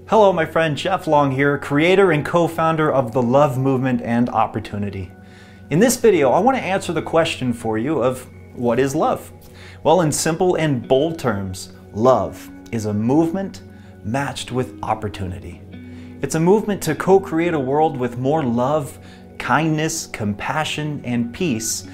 Hello, my friend Jeff Long here, creator and co-founder of the Love Movement and Opportunity. In this video, I want to answer the question for you of what is love? Well, in simple and bold terms, love is a movement matched with opportunity. It's a movement to co-create a world with more love, kindness, compassion, and peace,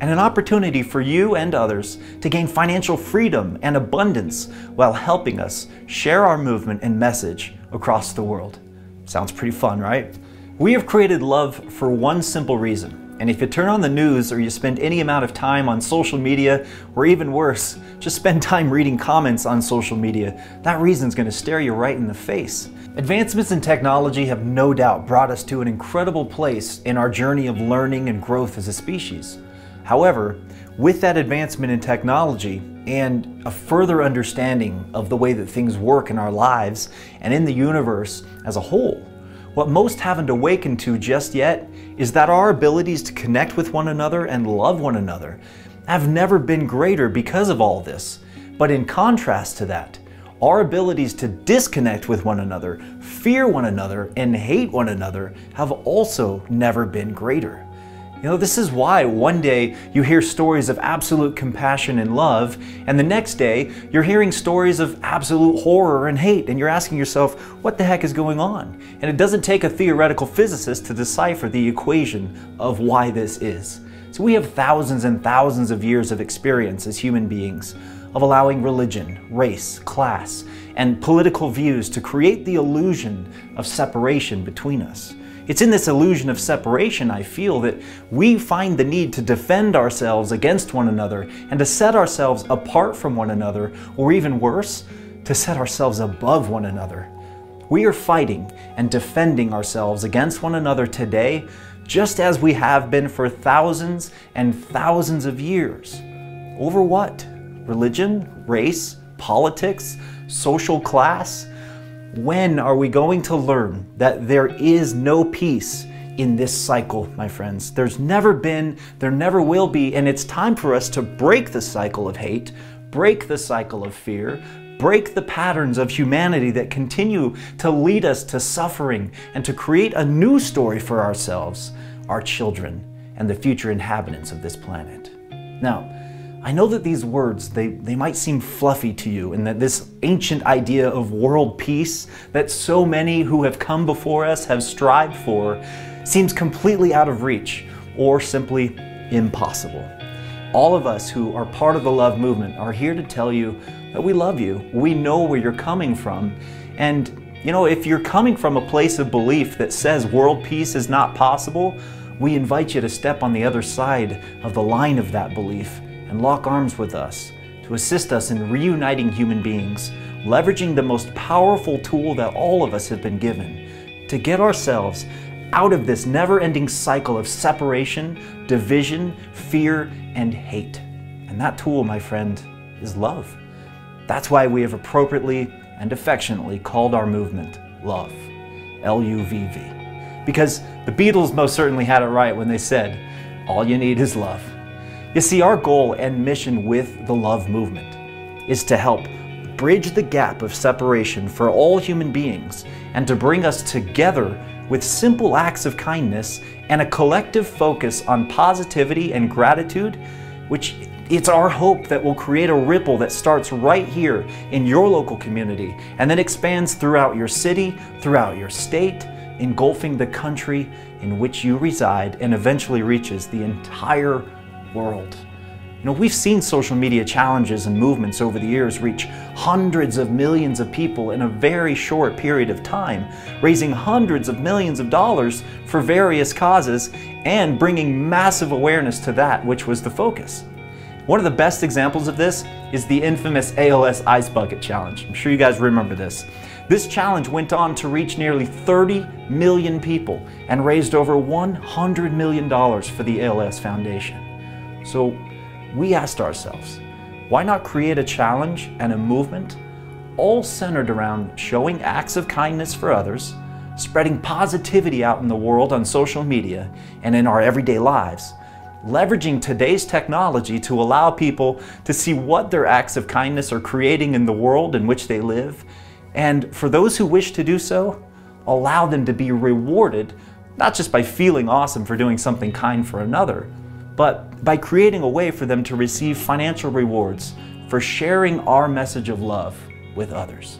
and an opportunity for you and others to gain financial freedom and abundance while helping us share our movement and message across the world. Sounds pretty fun, right? We have created love for one simple reason. And if you turn on the news or you spend any amount of time on social media, or even worse, just spend time reading comments on social media, that reason's gonna stare you right in the face. Advancements in technology have no doubt brought us to an incredible place in our journey of learning and growth as a species. However, with that advancement in technology and a further understanding of the way that things work in our lives and in the universe as a whole, what most haven't awakened to just yet is that our abilities to connect with one another and love one another have never been greater because of all this. But in contrast to that, our abilities to disconnect with one another, fear one another, and hate one another have also never been greater. You know, this is why one day you hear stories of absolute compassion and love, and the next day you're hearing stories of absolute horror and hate, and you're asking yourself, what the heck is going on? And it doesn't take a theoretical physicist to decipher the equation of why this is. So we have thousands and thousands of years of experience as human beings of allowing religion, race, class, and political views to create the illusion of separation between us. It's in this illusion of separation, I feel, that we find the need to defend ourselves against one another and to set ourselves apart from one another, or even worse, to set ourselves above one another. We are fighting and defending ourselves against one another today, just as we have been for thousands and thousands of years. Over what? Religion, race, politics, social class? When are we going to learn that there is no peace in this cycle, my friends? There's never been, there never will be, and it's time for us to break the cycle of hate, break the cycle of fear, break the patterns of humanity that continue to lead us to suffering, and to create a new story for ourselves, our children, and the future inhabitants of this planet. Now, I know that these words, they might seem fluffy to you, and that this ancient idea of world peace that so many who have come before us have strived for seems completely out of reach or simply impossible. All of us who are part of the Love Movement are here to tell you that we love you. We know where you're coming from. And you know, if you're coming from a place of belief that says world peace is not possible, we invite you to step on the other side of the line of that belief and lock arms with us to assist us in reuniting human beings, leveraging the most powerful tool that all of us have been given to get ourselves out of this never-ending cycle of separation, division, fear, and hate. And that tool, my friend, is love. That's why we have appropriately and affectionately called our movement Love, L-U-V-V. Because the Beatles most certainly had it right when they said, all you need is love. You see, our goal and mission with the Love Movement is to help bridge the gap of separation for all human beings and to bring us together with simple acts of kindness and a collective focus on positivity and gratitude, which it's our hope that will create a ripple that starts right here in your local community and then expands throughout your city, throughout your state, engulfing the country in which you reside, and eventually reaches the entire world. You know, we've seen social media challenges and movements over the years reach hundreds of millions of people in a very short period of time, raising hundreds of millions of dollars for various causes and bringing massive awareness to that which was the focus. One of the best examples of this is the infamous ALS Ice Bucket Challenge. I'm sure you guys remember this. This challenge went on to reach nearly 30 million people and raised over $100 million for the ALS Foundation. So we asked ourselves, why not create a challenge and a movement all centered around showing acts of kindness for others, spreading positivity out in the world on social media and in our everyday lives, leveraging today's technology to allow people to see what their acts of kindness are creating in the world in which they live, And for those who wish to do so, allow them to be rewarded, not just by feeling awesome for doing something kind for another, but by creating a way for them to receive financial rewards for sharing our message of love with others.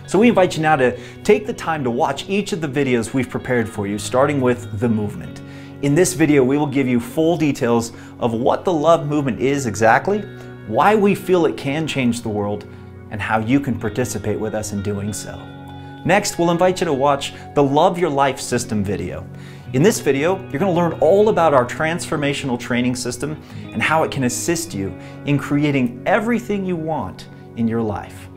So we invite you now to take the time to watch each of the videos we've prepared for you, starting with the movement. In this video, we will give you full details of what the love movement is exactly, why we feel it can change the world, and how you can participate with us in doing so. Next, we'll invite you to watch the Love Your Life System video. In this video, you're going to learn all about our transformational training system and how it can assist you in creating everything you want in your life.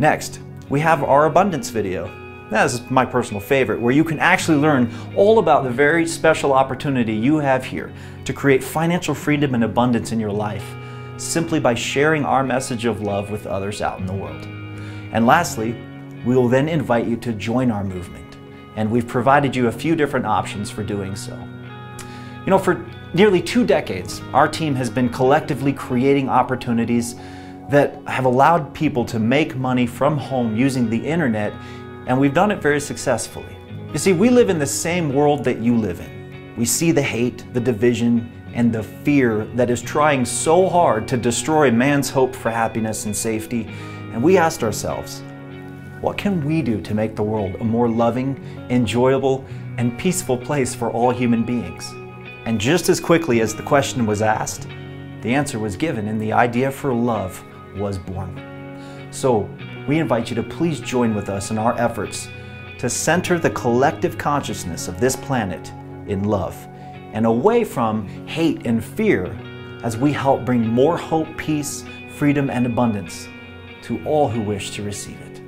Next, we have our abundance video. That is my personal favorite, where you can actually learn all about the very special opportunity you have here to create financial freedom and abundance in your life simply by sharing our message of love with others out in the world. And lastly, we will then invite you to join our movement, and we've provided you a few different options for doing so. You know, for nearly 2 decades, our team has been collectively creating opportunities that have allowed people to make money from home using the internet, and we've done it very successfully. You see, we live in the same world that you live in. We see the hate, the division, and the fear that is trying so hard to destroy man's hope for happiness and safety, and we asked ourselves, what can we do to make the world a more loving, enjoyable, and peaceful place for all human beings? And just as quickly as the question was asked, the answer was given and the idea for love was born. So we invite you to please join with us in our efforts to center the collective consciousness of this planet in love and away from hate and fear as we help bring more hope, peace, freedom, and abundance to all who wish to receive it.